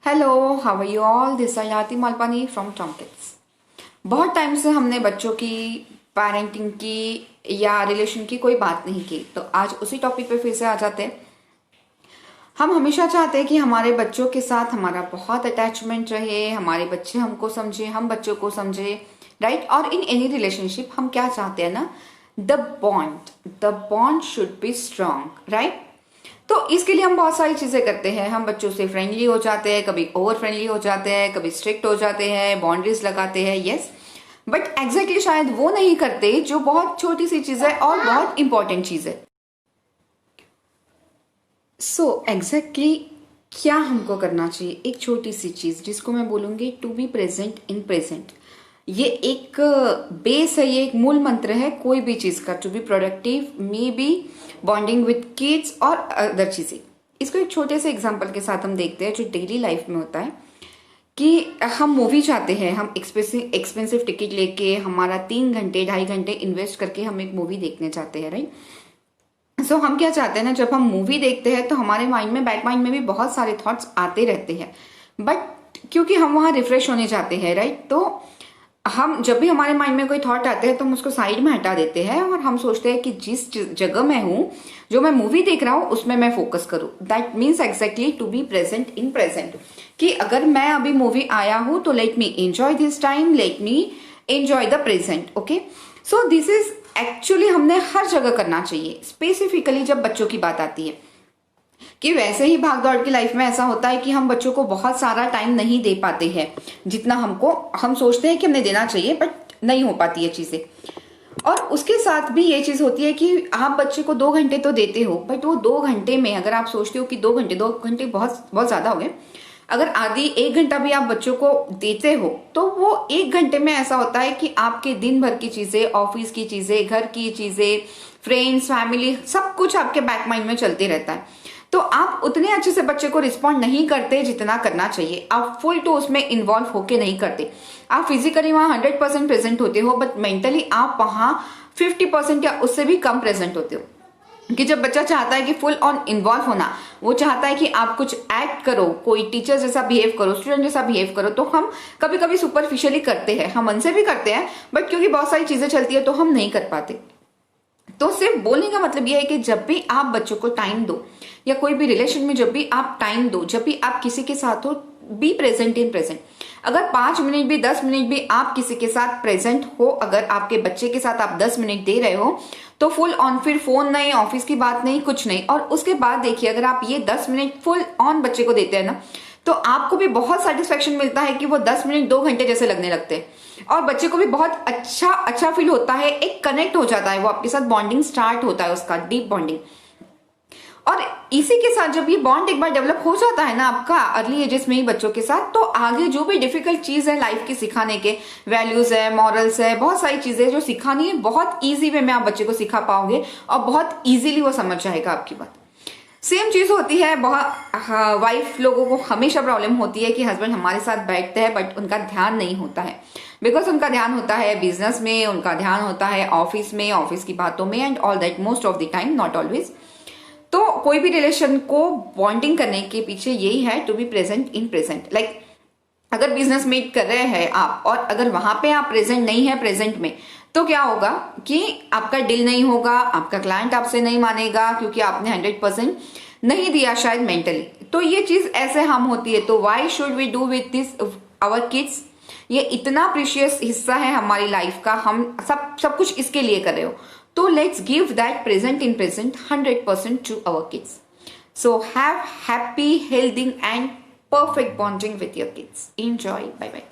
Hello, how are you all? This I Aarti Malpani from Tom Kids. बहुत time से हमने बच्चों की पेरेंटिंग की या रिलेशन की कोई बात नहीं की, तो आज उसी टॉपिक पे फिर से आ जाते हैं। हम हमेशा चाहते हैं कि हमारे बच्चों के साथ हमारा बहुत अटैचमेंट रहे, हमारे बच्चे हमको समझे, हम बच्चों को समझे, राइट? और इन एनी रिलेशनशिप हम क्या चाहते हैं ना, the bond should be strong, right? तो इसके लिए हम बहुत सारी चीजें करते हैं। हम बच्चों से फ्रेंडली हो जाते हैं, कभी ओवर फ्रेंडली हो जाते हैं, कभी स्ट्रिक्ट हो जाते हैं, बाउंड्रीज लगाते हैं, यस। बट एग्जैक्टली शायद वो नहीं करते जो बहुत छोटी सी चीज है और बहुत इंपॉर्टेंट चीज है। सो एग्जैक्टली क्या हमको करना चाहिए? एक छोटी सी चीज जिसको मैं बोलूंगी to be present in present. ये एक बेस है, ये एक मूल मंत्र है कोई भी चीज का। To be productive, maybe bonding with kids और अदर चीजें। इसको एक छोटे से एग्जांपल के साथ हम देखते हैं जो डेली लाइफ में होता है कि हम मूवी चाहते हैं, हम एक्सपेंसिव टिकट लेके हमारा 3 घंटे 2.5 घंटे इन्वेस्ट करके हम एक मूवी देखने चाहते हैं, राइट? सो हम क्या चाहते हैं ना, जब हम मूवी देखते हैं तो हमारे माइंड में, बैक माइंड में भी बहुत सारे थॉट्स आते रहते हैं, बट क्योंकि हम वहां रिफ्रेश होने जाते हैं, राइट? तो हम जब भी हमारे माइंड में कोई थॉट आते हैं तो हम उसको साइड में हटा देते हैं और हम सोचते हैं कि जिस जगह मैं हूं, जो मैं मूवी देख रहा हूं, उसमें मैं फोकस करूं। That means exactly to be present in present, कि अगर मैं अभी मूवी आया हूं तो let me enjoy this time, let me enjoy the present. Okay, so this is actually हमने हर जगह करना चाहिए, स्पेसिफिकली जब बच्चों की बात आती है। कि वैसे ही भाग दौड़ की लाइफ में ऐसा होता है कि हम बच्चों को बहुत सारा टाइम नहीं दे पाते हैं जितना हम सोचते हैं कि हमने देना चाहिए, बट नहीं हो पाती है चीजें। और उसके साथ भी ये चीज होती है कि आप बच्चे को 2 घंटे तो देते हो, बट वो 2 घंटे में अगर आप सोचते हो कि 2 घंटे बहुत बहुत ज्यादा हो गए, अगर आधी 1 घंटा भी आप बच्चों को देते हो तो वो 1 घंटे में ऐसा होता है कि आपके दिन भर की चीजें, ऑफिस की चीजें, घर की चीजें, फ्रेंड्स, फैमिली, सब कुछ आपके बैक माइंड में चलते रहता है। तो आप उतने अच्छे से बच्चे को रिस्पॉन्ड नहीं करते जितना करना चाहिए। आप फुल टू उसमें इन्वॉल्व होके नहीं करते। आप फिजिकली वहां 100% प्रेजेंट होते हो, बट मेंटली आप वहां 50% या उससे भी कम प्रेजेंट होते हो। कि जब बच्चा चाहता है कि फुल ऑन इन्वॉल्व होना, वो चाहता है कि आप कुछ एक्ट करो, कोई टीचर जैसा बिहेव करो, स्टूडेंट जैसा बिहेव करो, तो हम कभी कभी सुपरफिशियली करते हैं, हम मन से भी करते हैं, बट क्योंकि बहुत सारी चीजें चलती है तो हम नहीं कर पाते। तो सिर्फ बोलने का मतलब यह है कि जब भी आप बच्चों को टाइम दो, या कोई भी रिलेशन में जब भी आप टाइम दो, जब भी आप किसी के साथ हो, बी प्रेजेंट इन प्रेजेंट। अगर 5 मिनट भी 10 मिनट भी आप किसी के साथ प्रेजेंट हो, अगर आपके बच्चे के साथ आप 10 मिनट दे रहे हो तो फुल ऑन, फिर फोन नहीं, ऑफिस की बात नहीं, कुछ नहीं। और उसके बाद देखिए, अगर आप ये 10 मिनट फुल ऑन बच्चे को देते हैं ना, तो आपको भी बहुत सेटिस्फेक्शन मिलता है कि वो 10 मिनट 2 घंटे जैसे लगने लगते हैं, और बच्चे को भी बहुत अच्छा फील होता है, एक कनेक्ट हो जाता है, वो आपके साथ बॉन्डिंग स्टार्ट होता है, उसका डीप बॉन्डिंग। और इसी के साथ जब ये बॉन्ड एक बार डेवलप हो जाता है ना आपका अर्ली एजेस में ही बच्चों के साथ, तो आगे जो भी डिफिकल्ट चीज है लाइफ की सिखाने के, वैल्यूज है, मॉरल्स है, बहुत सारी चीजें जो सिखानी है, बहुत इजी वे में आप बच्चे को सिखा पाओगे और बहुत इजीली वो समझ जाएगा आपकी बात। सेम चीज होती है, बहुत वाइफ लोगों को हमेशा प्रॉब्लम होती है कि हस्बैंड हमारे साथ बैठते हैं बट उनका ध्यान नहीं होता है, बिकॉज उनका ध्यान होता है बिजनेस में, उनका ध्यान होता है ऑफिस में, ऑफिस की बातों में, and all that, most of the time, not always. तो कोई भी रिलेशन को बॉन्डिंग करने के पीछे यही है, to be present in present. Like अगर बिजनेस मीट कर रहे हैं आप और अगर वहां पे आप प्रेजेंट नहीं है प्रेजेंट में, तो क्या होगा कि आपका डील नहीं होगा, आपका क्लाइंट आपसे नहीं मानेगा क्योंकि आपने 100% नहीं दिया शायद मेंटली। तो ये चीज ऐसे हम होती है। तो why should we do with this our kids? ये इतना प्रीशियस हिस्सा है हमारी लाइफ का, हम सब कुछ इसके लिए कर रहे हो, तो let's give that present in present 100% to our kids. So have happy, healthy and perfect bonding with your kids. Enjoy. Bye bye.